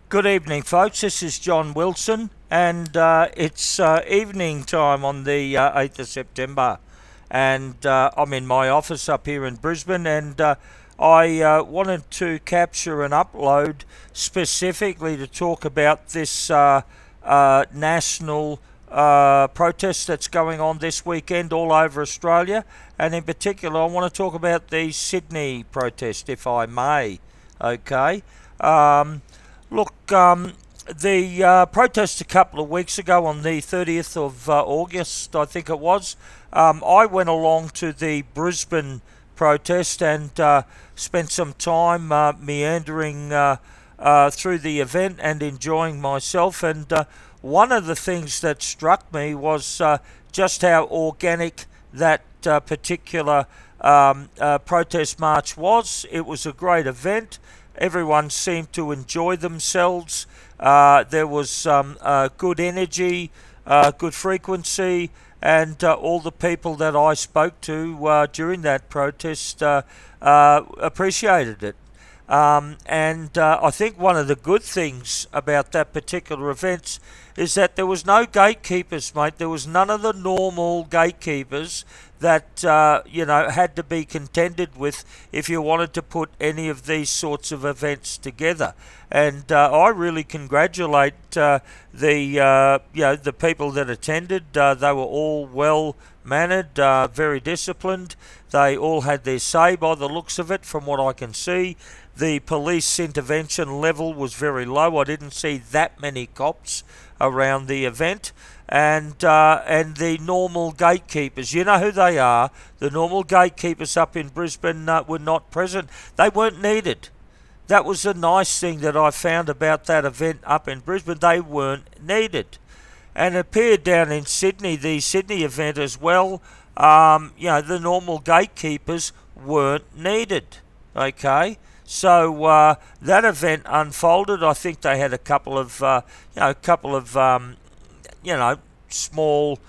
Good evening, folks. This is John Wilson, and it's evening time on the 8th of September. And I'm in my office up here in Brisbane, and I wanted to capture and upload specifically to talk about this national protest that's going on this weekend all over Australia. And in particular, I want to talk about the Sydney protest, if I may. Okay. Um, Look, the protest a couple of weeks ago on the 30th of August, I think it was, I went along to the Brisbane protest and spent some time meandering through the event and enjoying myself. And one of the things that struck me was just how organic that particular protest march was. It was a great event. Everyone seemed to enjoy themselves. There was good energy, good frequency, and all the people that I spoke to during that protest appreciated it. And I think one of the good things about that particular event is that there was no gatekeepers, mate. There was none of the normal gatekeepers that had to be contended with if you wanted to put any of these sorts of events together. And I really congratulate the people that attended. They were all well mannered, very disciplined. They all had their say by the looks of it, from what I can see. The police intervention level was very low. I didn't see that many cops around the event. And the normal gatekeepers, you know who they are. The normal gatekeepers up in Brisbane were not present. They weren't needed. That was the nice thing that I found about that event up in Brisbane. They weren't needed. And it appeared down in Sydney, the Sydney event as well. The normal gatekeepers weren't needed. Okay. So that event unfolded. I think they had a couple of small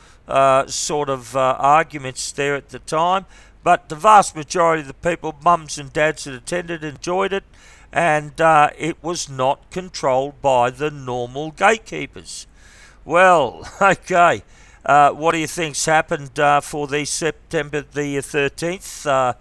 sort of arguments there at the time. But the vast majority of the people, mums and dads that attended, enjoyed it, and it was not controlled by the normal gatekeepers. Well, okay. What do you think's happened for the September the 13th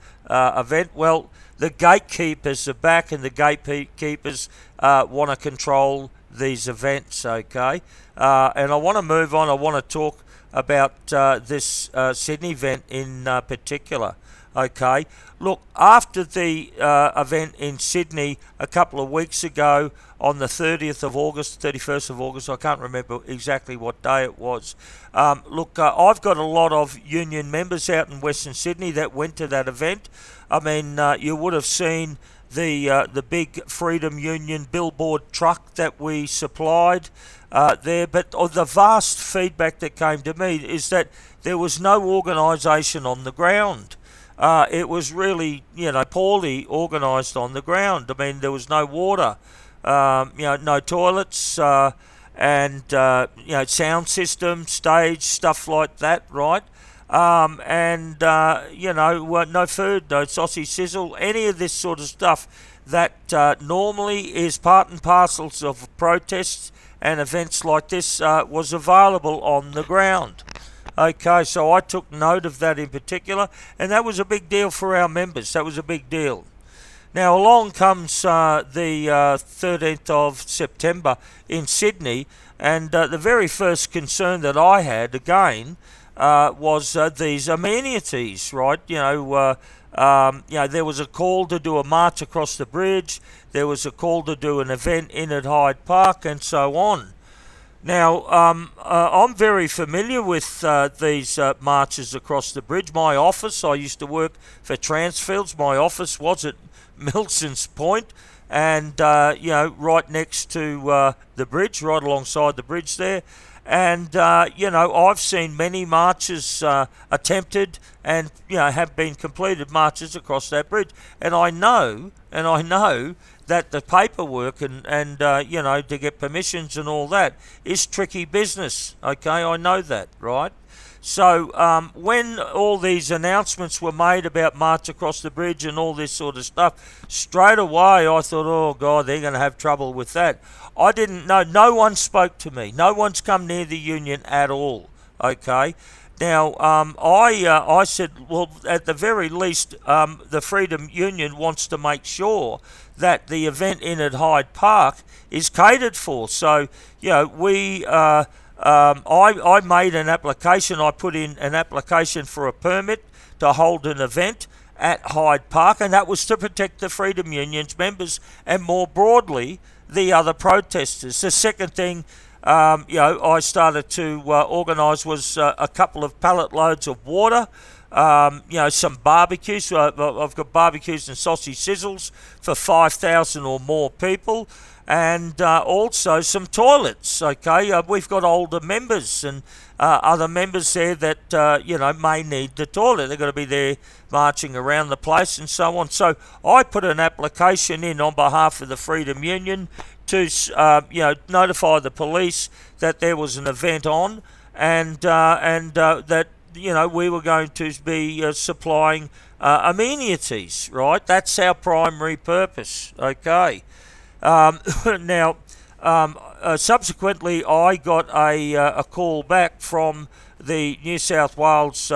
event? Well, the gatekeepers are back, and the gatekeepers want to control these events, okay? And I want to move on. I want to talk about this Sydney event in particular, okay? Look, after the event in Sydney a couple of weeks ago on the 30th of August, 31st of August, I can't remember exactly what day it was. I've got a lot of union members out in Western Sydney that went to that event. I mean, you would have seen the big Freedom Union billboard truck that we supplied there. But the vast feedback that came to me is that there was no organisation on the ground. It was really, poorly organised on the ground. I mean, there was no water, no toilets, and sound system, stage, stuff like that, right? No food, no sausage sizzle, any of this sort of stuff that normally is part and parcels of protests and events like this was available on the ground. Okay, so I took note of that in particular, and that was a big deal for our members. That was a big deal. Now, along comes the 13th of September in Sydney, and the very first concern that I had, again, was these amenities, right? There was a call to do a march across the bridge. There was a call to do an event in at Hyde Park, and so on. Now, I'm very familiar with these marches across the bridge. My office, I used to work for Transfields. My office was at Milson's Point, and right next to the bridge, right alongside the bridge there. And I've seen many marches attempted, and have been completed marches across that bridge. And I know that the paperwork and to get permissions and all that is tricky business. Okay, I know that, right? So when all these announcements were made about March Across the Bridge and all this sort of stuff, straight away I thought, oh God, they're going to have trouble with that. I didn't know. No one spoke to me. No one's come near the union at all. Okay. Now, I said, well, at the very least, the Freedom Union wants to make sure that the event in at Hyde Park is catered for. So, I made an application. I put in an application for a permit to hold an event at Hyde Park, and that was to protect the Freedom Union's members and more broadly the other protesters. The second thing I started to organise was a couple of pallet loads of water, some barbecues. I've got barbecues and sausage sizzles for 5,000 or more people, and also some toilets. Okay, we've got older members and other members there that may need the toilet. They're going to be there marching around the place and so on. So I put an application in on behalf of the Freedom Union to notify the police that there was an event on, and that we were going to be supplying amenities. Right, that's our primary purpose. Okay. Subsequently, I got a call back from the New South Wales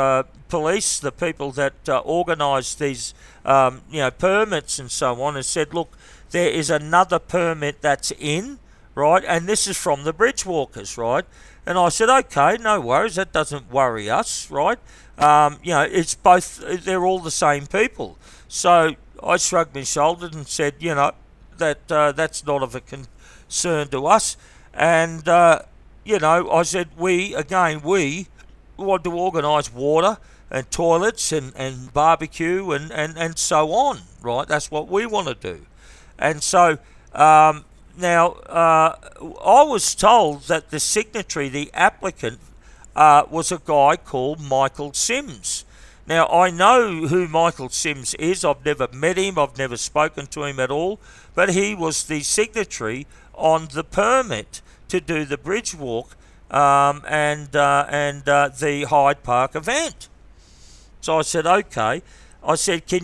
police, the people that organised these permits and so on, and said, look, there is another permit that's in, right, and this is from the bridge walkers, right? And I said, okay, no worries, that doesn't worry us, right? It's both, they're all the same people. So I shrugged my shoulders and said, that's not of a concern to us. And, I said, we want to organise water and toilets and barbecue and so on, right? That's what we want to do. And so I was told that the signatory, the applicant, was a guy called Michael Sims. Now, I know who Michael Sims is. I've never met him. I've never spoken to him at all. But he was the signatory on the permit to do the bridge walk and the Hyde Park event. So I said, okay. I said, can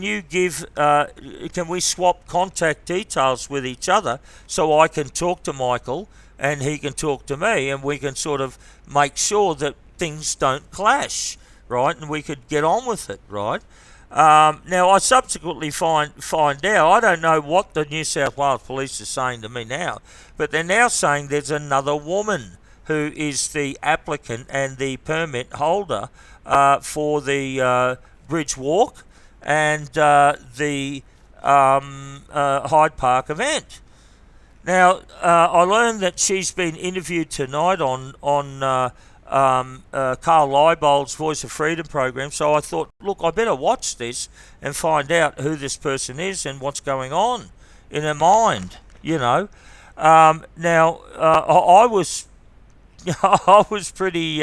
we swap contact details with each other so I can talk to Michael and he can talk to me, and we can sort of make sure that things don't clash, right? And we could get on with it, right? Now, I subsequently find out, I don't know what the New South Wales Police are saying to me now, but they're now saying there's another woman who is the applicant and the permit holder for the bridge walk and the Hyde Park event. Now, I learned that she's been interviewed tonight on Carl Leibold's Voice of Freedom program, so I thought, look, I better watch this and find out who this person is and what's going on in her mind, I was I was pretty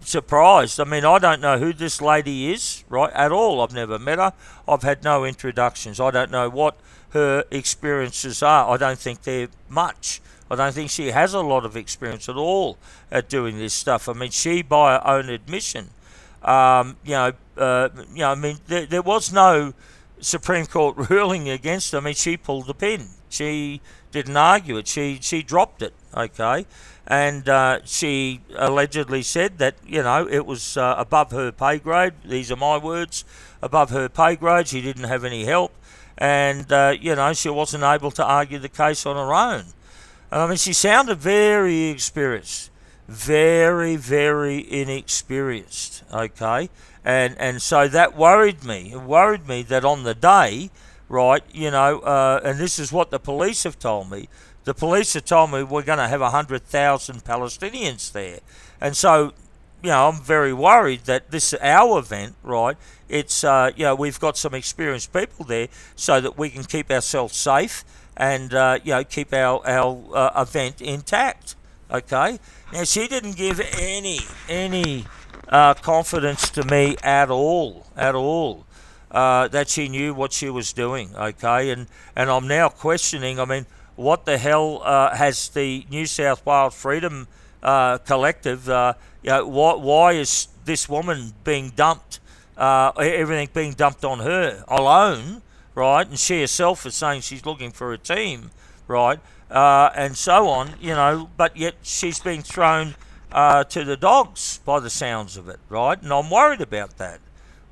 surprised. I mean, I don't know who this lady is, right, at all. I've never met her. I've had no introductions. I don't know what her experiences are. I don't think they're much. I don't think she has a lot of experience at all at doing this stuff. I mean, she, by her own admission, there was no Supreme Court ruling against her. I mean, she pulled the pin. She didn't argue it. She dropped it, okay? And she allegedly said that, it was above her pay grade. These are my words. Above her pay grade. She didn't have any help. And, she wasn't able to argue the case on her own. I mean, she sounded very experienced. Very, very inexperienced, okay? And so that worried me. It worried me that on the day, right, and this is what the police have told me. The police have told me we're going to have 100,000 Palestinians there. And so, I'm very worried that this our event, right, it's, we've got some experienced people there so that we can keep ourselves safe and, keep our event intact, okay? Now, she didn't give any confidence to me at all, that she knew what she was doing, okay? And I'm now questioning, I mean, what the hell has the New South Wales Freedom collective. Why is this woman being dumped? Everything being dumped on her alone, right? And she herself is saying she's looking for a team, right? And so on, but yet she's being thrown to the dogs by the sounds of it, right? And I'm worried about that.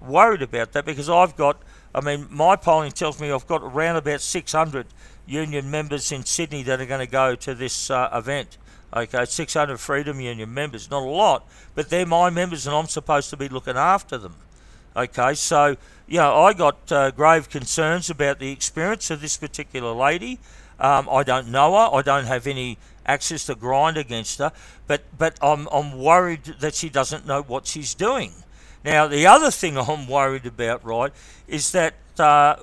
Because my polling tells me I've got around about 600 union members in Sydney that are going to go to this event. Okay, 600 Freedom Union members, not a lot, but they're my members and I'm supposed to be looking after them. Okay, so, I got grave concerns about the experience of this particular lady. I don't know her. I don't have any access to grind against her, but I'm worried that she doesn't know what she's doing. Now, the other thing I'm worried about, right, is that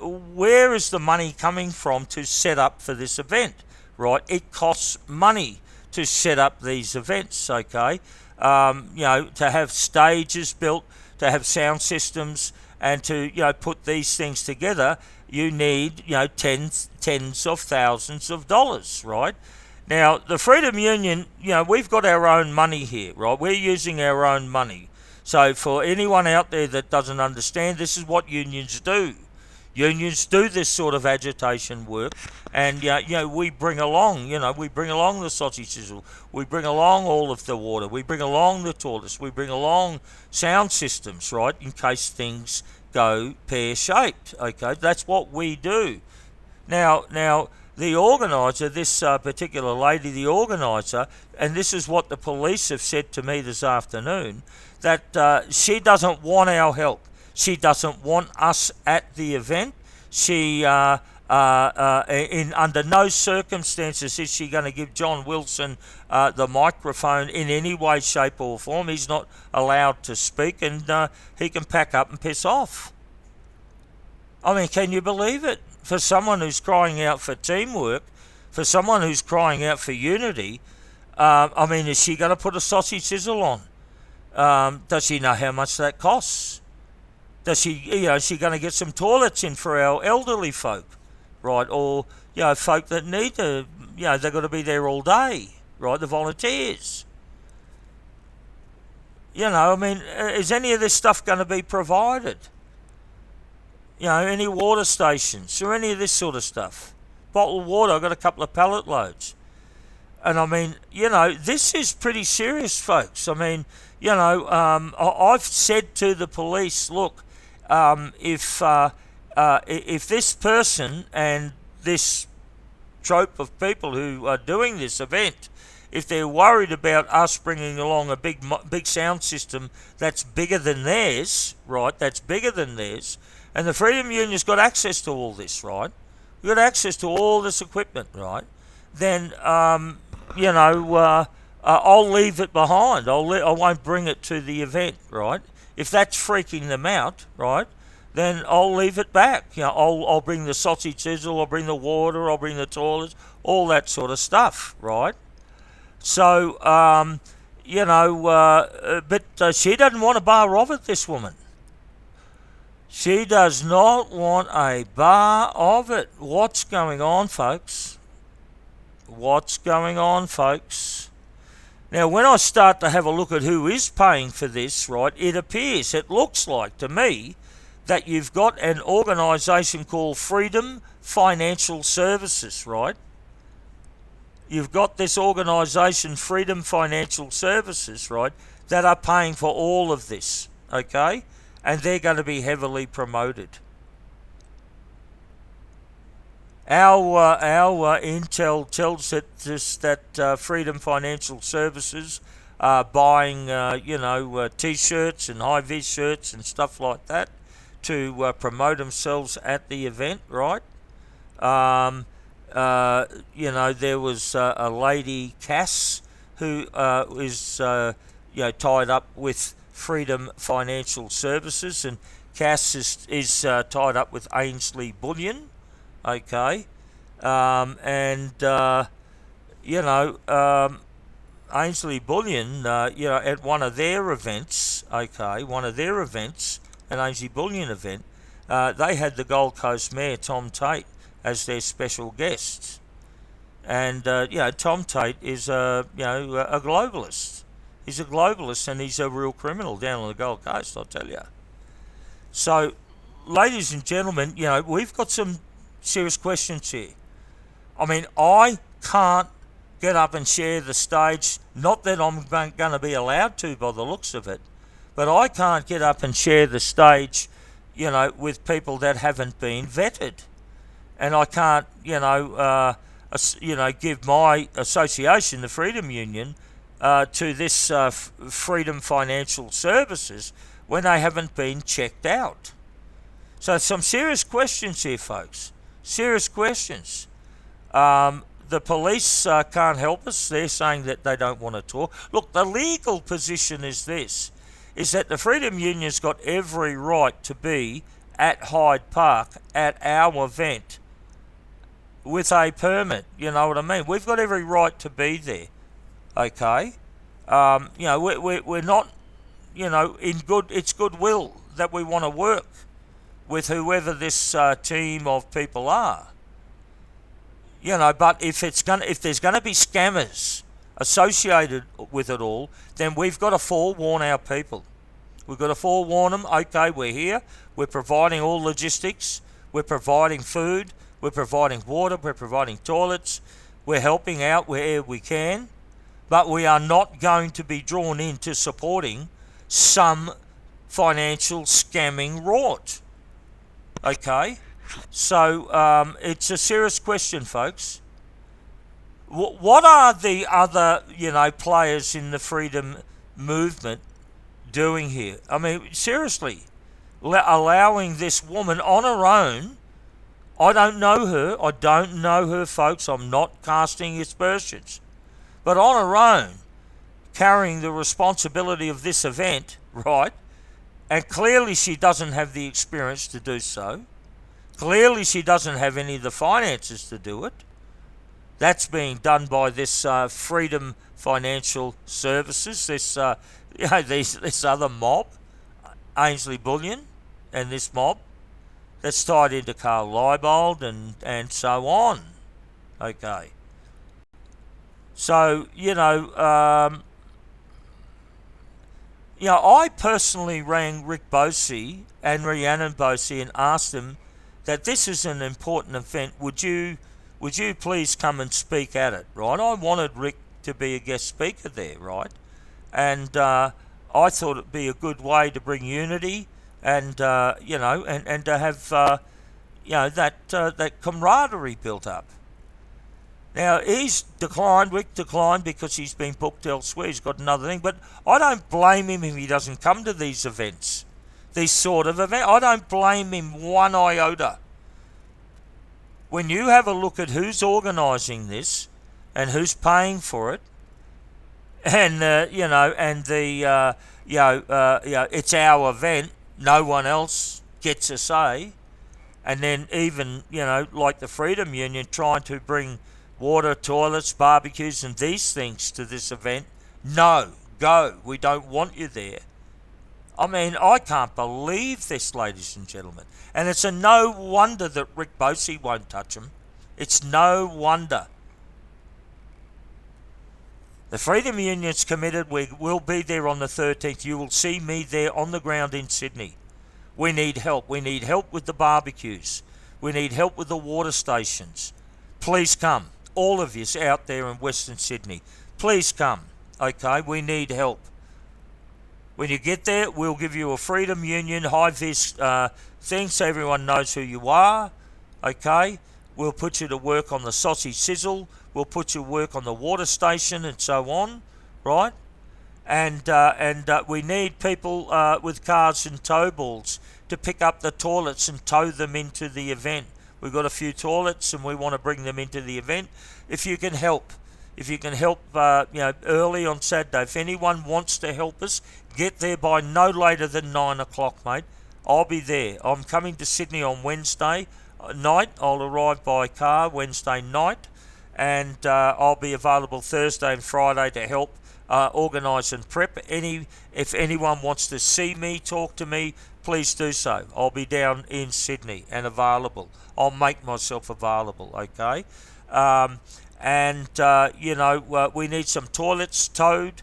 where is the money coming from to set up for this event, right? It costs money to set up these events, okay? To have stages built, to have sound systems, and to, put these things together, you need, tens of thousands of dollars, right? Now, the Freedom Union, we've got our own money here, right? We're using our own money. So for anyone out there that doesn't understand, this is what unions do. Unions do this sort of agitation work, and we bring along, the sausage sizzle, we bring along all of the water, we bring along the toilets, we bring along sound systems, right, in case things go pear-shaped. Okay, that's what we do. Now, the organiser, this particular lady, the organiser, and this is what the police have said to me this afternoon, that she doesn't want our help. She doesn't want us at the event. She, under no circumstances is she going to give John Wilson the microphone in any way, shape or form. He's not allowed to speak, and he can pack up and piss off. I mean, can you believe it? For someone who's crying out for teamwork, for someone who's crying out for unity, is she going to put a sausage sizzle on? Does she know how much that costs? Does she, is she going to get some toilets in for our elderly folk, right? Or, folk that need to, they've got to be there all day, right? The volunteers. Is any of this stuff going to be provided? Any water stations or any of this sort of stuff. Bottled water, I've got a couple of pallet loads. And this is pretty serious, folks. I've said to the police, look, if this person and this trope of people who are doing this event, if they're worried about us bringing along a big sound system that's bigger than theirs, right, and the Freedom Union's got access to all this, right, we've got access to all this equipment, right, then, I'll leave it behind. I won't bring it to the event, right? If that's freaking them out, right, then I'll leave it back. I'll bring the sausage sizzle, I'll bring the water, I'll bring the toilets, all that sort of stuff, right? So, but she doesn't want a bar of it, this woman. She does not want a bar of it. What's going on, folks? What's going on, folks? Now, when I start to have a look at who is paying for this, right, it looks like to me that you've got an organisation called Freedom Financial Services, right? You've got this organisation, Freedom Financial Services, right, that are paying for all of this, okay? And they're going to be heavily promoted. Our intel tells us that Freedom Financial Services are buying, T-shirts and high-vis shirts and stuff like that to promote themselves at the event, right? There was a lady, Cass, who is, tied up with Freedom Financial Services, and Cass is tied up with Ainsley Bullion. Okay, Ainsley Bullion, at one of their events, an Ainsley Bullion event, they had the Gold Coast Mayor, Tom Tate, as their special guest. And Tom Tate is a globalist. He's a globalist, and he's a real criminal down on the Gold Coast, I'll tell you. So, ladies and gentlemen, we've got some serious questions here. I mean, I can't get up and share the stage, not that I'm going to be allowed to by the looks of it, but I can't get up and share the stage, with people that haven't been vetted. And I can't, give my association, the Freedom Union, to this Freedom Financial Services when they haven't been checked out. So some serious questions here, folks. Serious questions. The police can't help us. They're saying that they don't want to talk. Look, the legal position is this, is that the Freedom Union's got every right to be at Hyde Park at our event with a permit. You know what I mean? We've got every right to be there. Okay? We're not, it's goodwill that we want to work with whoever this team of people are. But if there's going to be scammers associated with it all, then we've got to forewarn our people. We've got to forewarn them, okay, we're here, we're providing all logistics, we're providing food, we're providing water, we're providing toilets, we're helping out where we can, but we are not going to be drawn into supporting some financial scamming rort. Okay? So it's a serious question, folks. What are the other, players in the freedom movement doing here? I mean, seriously, allowing this woman on her own. I don't know her, folks. I'm not casting aspersions. But on her own, carrying the responsibility of this event, right? And clearly she doesn't have the experience to do so. Clearly she doesn't have any of the finances to do it. That's being done by this Freedom Financial Services, this other mob, Ainsley Bullion, and this mob that's tied into Carl Leibold and so on. Okay. So, I personally rang Rick Bosey and Rhiannon Bosey and asked them that this is an important event. Would you please come and speak at it, right? I wanted Rick to be a guest speaker there, right? And I thought it'd be a good way to bring unity and and to have that camaraderie built up. Now, Rick declined because he's been booked elsewhere. He's got another thing. But I don't blame him if he doesn't come to these events, these sort of events. I don't blame him one iota. When you have a look at who's organising this and who's paying for it, and it's our event, no one else gets a say, and then even, like the Freedom Union trying to bring water, toilets, barbecues and these things to this event. No, go. We don't want you there. I mean, I can't believe this, ladies and gentlemen. And it's a no wonder that Rick Bosey won't touch him. It's no wonder. The Freedom Union's committed. We will be there on the 13th. You will see me there on the ground in Sydney. We need help. We need help with the barbecues. We need help with the water stations. Please come. All of you out there in Western Sydney, please come. Okay, we need help. When you get there, we'll give you a Freedom Union high-vis thing so everyone knows who you are. Okay, we'll put you to work on the sausage sizzle. We'll put you to work on the water station and so on, right? And we need people with cars and tow balls to pick up the toilets and tow them into the event. We've got a few toilets and we want to bring them into the event. If you can help early on Saturday. If anyone wants to help us, get there by no later than 9 o'clock, mate. I'll be there. I'm coming to Sydney on Wednesday night. I'll arrive by car Wednesday night, and I'll be available Thursday and Friday to help organise and prep. If anyone wants to see me, talk to me, please do so. I'll be down in Sydney and available. I'll make myself available, okay? We need some toilets towed.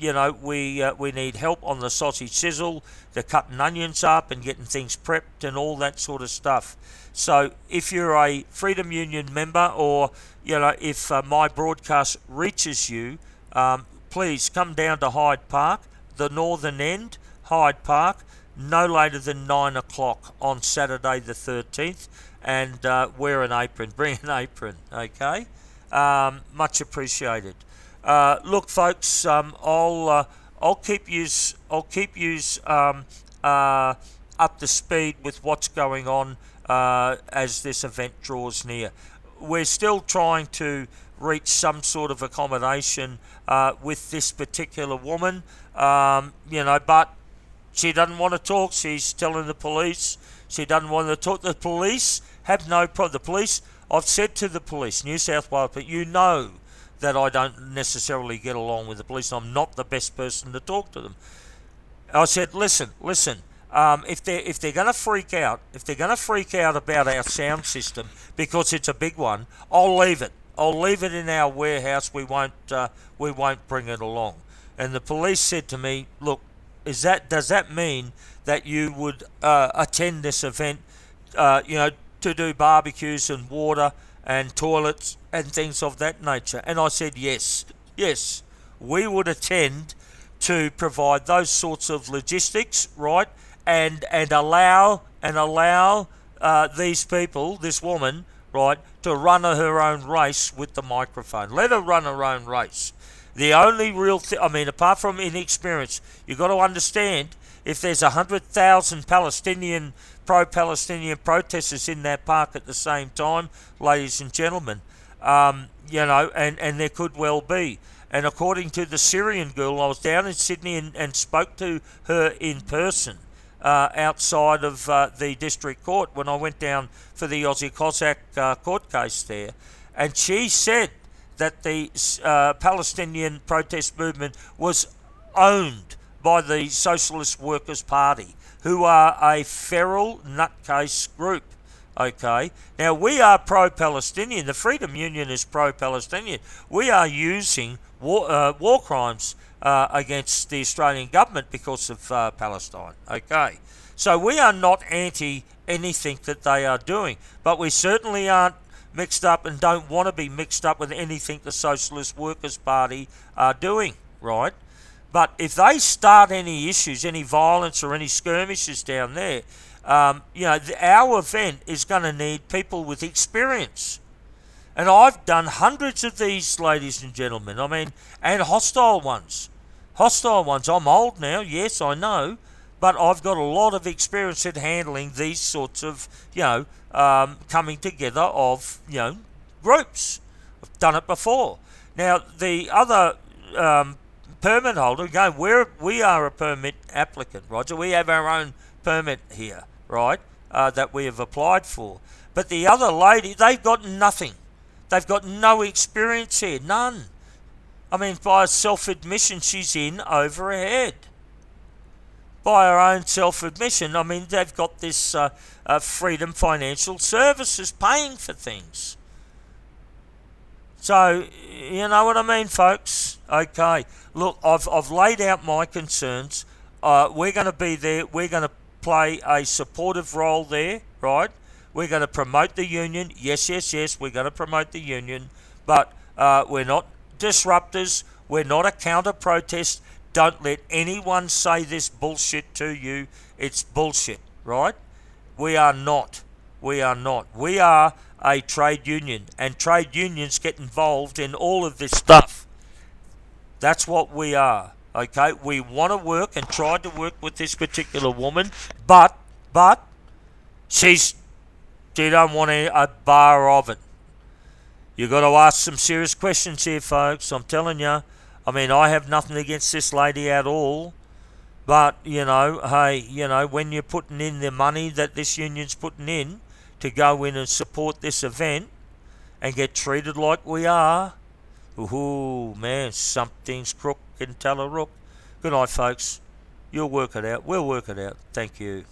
We need help on the sausage sizzle, the cutting onions up and getting things prepped and all that sort of stuff. So if you're a Freedom Union member, or if my broadcast reaches you, please come down to Hyde Park, the northern end, Hyde Park, no later than 9 o'clock on Saturday the 13th, and wear an apron. Bring an apron, okay? Much appreciated. Look, folks, I'll keep yous up to speed with what's going on as this event draws near. We're still trying to reach some sort of accommodation with this particular woman, but she doesn't want to talk. She's telling the police she doesn't want to talk. The police have no problem. The police, I've said to the police, New South Wales, but that I don't necessarily get along with the police. I'm not the best person to talk to them. I said, listen. If they're going to freak out, about our sound system because it's a big one, I'll leave it. I'll leave it in our warehouse. We won't bring it along. And the police said to me, look, does that mean that you would attend this event, to do barbecues and water and toilets and things of that nature? And I said, yes, we would attend to provide those sorts of logistics, right? And allow these people, this woman, right, to run her own race with the microphone. Let her run her own race. The only real thing, apart from inexperience, you've got to understand, if there's 100,000 pro-Palestinian protesters in that park at the same time, ladies and gentlemen, and there could well be. And according to the Syrian girl, I was down in Sydney and spoke to her in person outside of the district court when I went down for the Aussie Cossack court case there. And she said that the Palestinian protest movement was owned by the Socialist Workers' Party, who are a feral nutcase group. Okay, now we are pro-Palestinian. The Freedom Union is pro-Palestinian. We are using war crimes against the Australian government because of Palestine. Okay, so we are not anti anything that they are doing, but we certainly aren't mixed up and don't want to be mixed up with anything the Socialist Workers' Party are doing, right? But if they start any issues, any violence or any skirmishes down there, our event is going to need people with experience. And I've done hundreds of these, ladies and gentlemen. And hostile ones. I'm old now, yes, I know, but I've got a lot of experience in handling these sorts of, coming together of, groups. I've done it before. Now, the other permit holder, again, we are a permit applicant, right? So we have our own permit here, right, that we have applied for. But the other lady, they've got nothing. They've got no experience here, none. By self-admission, she's in over her head. By her own self-admission, they've got this Freedom Financial Services paying for things. So, you know what I mean, folks? Okay. Look, I've laid out my concerns. We're going to be there. We're going to play a supportive role there, right? We're going to promote the union. Yes, we're going to promote the union. But we're not disruptors. We're not a counter-protest. Don't let anyone say this bullshit to you. It's bullshit, right? We are not. We are a trade union, and trade unions get involved in all of this stuff. That's what we are, okay? We want to work and tried to work with this particular woman, but she don't want a bar of it. You got to ask some serious questions here, folks. I'm telling you. I have nothing against this lady at all, but when you're putting in the money that this union's putting in to go in and support this event and get treated like we are, ooh man, something's crook and tell a rook. Good night, folks. You'll work it out. We'll work it out. Thank you.